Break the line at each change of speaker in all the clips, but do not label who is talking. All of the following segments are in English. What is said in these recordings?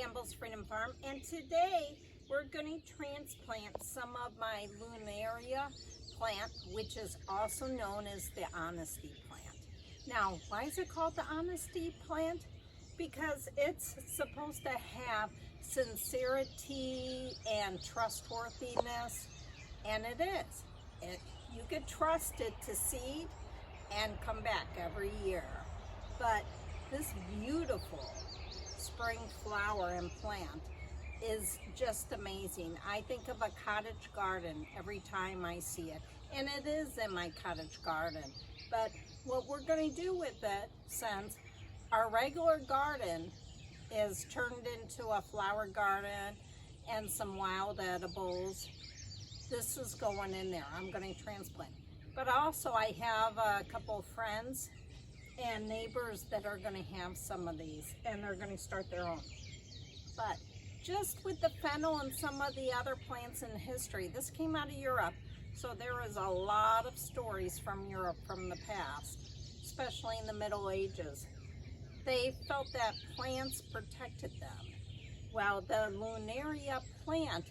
Campbell's Freedom Farm, and today we're going to transplant some of my Lunaria plant, which is also known as the honesty plant. Now, why is it called the honesty plant? Because it's supposed to have sincerity and trustworthiness, and it is. You could trust it to seed and come back every year. But this beautiful spring flower and plant is just amazing. I think of a cottage garden every time I see it, and it is in my cottage garden. But what we're going to do with it, since our regular garden is turned into a flower garden and some wild edibles, this is going in there. I'm going to transplant. But also I have a couple of friends and neighbors that are going to have some of these, and they're going to start their own. But just with the fennel and some of the other plants in history, this came out of Europe, so there is a lot of stories from Europe from the past, especially in the Middle Ages. They felt that plants protected them. Well, the Lunaria plant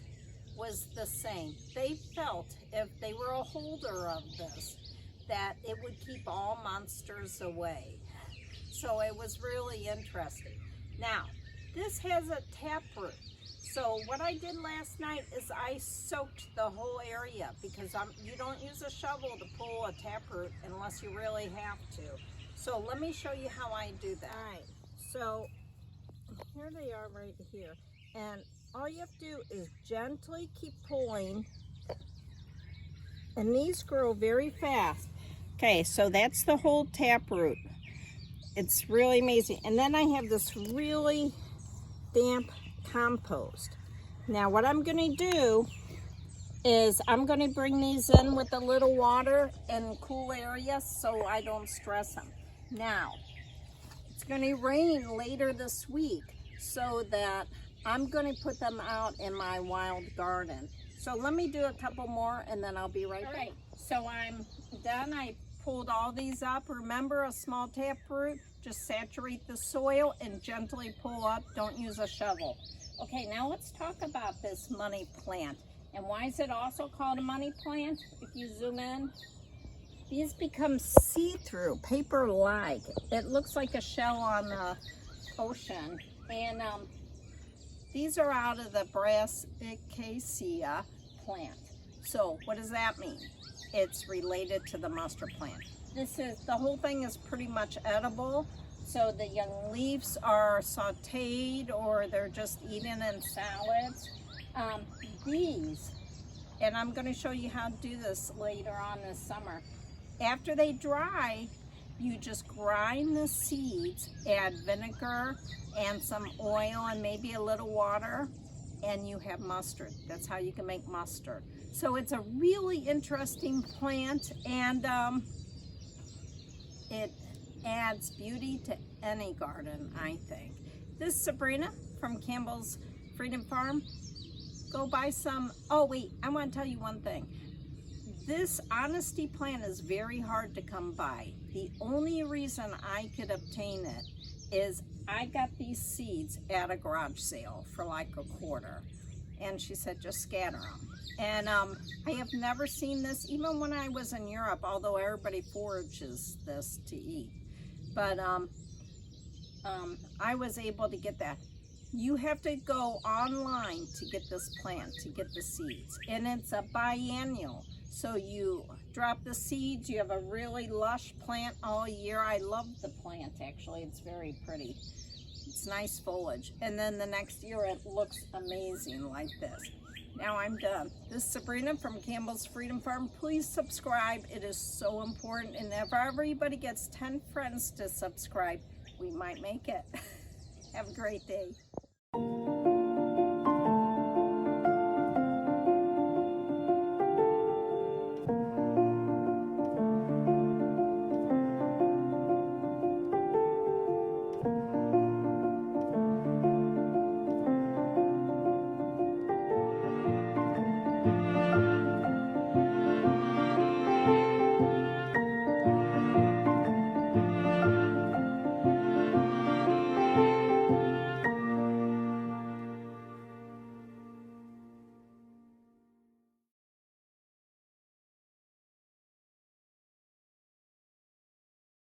was the same. They felt if they were a holder of this, that it would keep all monsters away. So it was really interesting. Now, this has a taproot. So what I did last night is I soaked the whole area, because you don't use a shovel to pull a taproot unless you really have to. So let me show you how I do that. All right, so here they are right here. And all you have to do is gently keep pulling, and these grow very fast. Okay, so that's the whole taproot. It's really amazing. And then I have this really damp compost. Now what I'm going to do is I'm going to bring these in with a little water in cool areas so I don't stress them. Now, it's going to rain later this week, so that I'm going to put them out in my wild garden. So let me do a couple more and then I'll be right back. All right, so I'm done. I pulled all these up. Remember, a small taproot, just saturate the soil and gently pull up. Don't use a shovel. Okay, now let's talk about this money plant. And why is it also called a money plant? If you zoom in, these become see-through, paper-like. It looks like a shell on the ocean. And these are out of the Brassicaceae plant. So what does that mean? It's related to the mustard plant. The whole thing is pretty much edible. So the young leaves are sauteed, or they're just eaten in salads. These, and I'm going to show you how to do this later on this summer. After they dry, you just grind the seeds, add vinegar and some oil and maybe a little water, and you have mustard. That's how you can make mustard. So it's a really interesting plant, and it adds beauty to any garden, I think. This is Sabrina from Campbell's Freedom Farm. Go buy some. Oh wait, I want to tell you one thing. This honesty plant is very hard to come by. The only reason I could obtain it is I got these seeds at a garage sale for like $1.25, and she said just scatter them. And I have never seen this even when I was in Europe, although everybody forages this to eat. But I was able to get that. You have to go online to get this plant, to get the seeds, and it's a biennial. So you drop the seeds, you have a really lush plant all year. I love the plant, actually. It's very pretty. It's nice foliage. And then the next year it looks amazing like this. Now I'm done. This is Sabrina from Campbell's Freedom Farm. Please subscribe. It is so important. And if everybody gets 10 friends to subscribe, we might make it. Have a great day.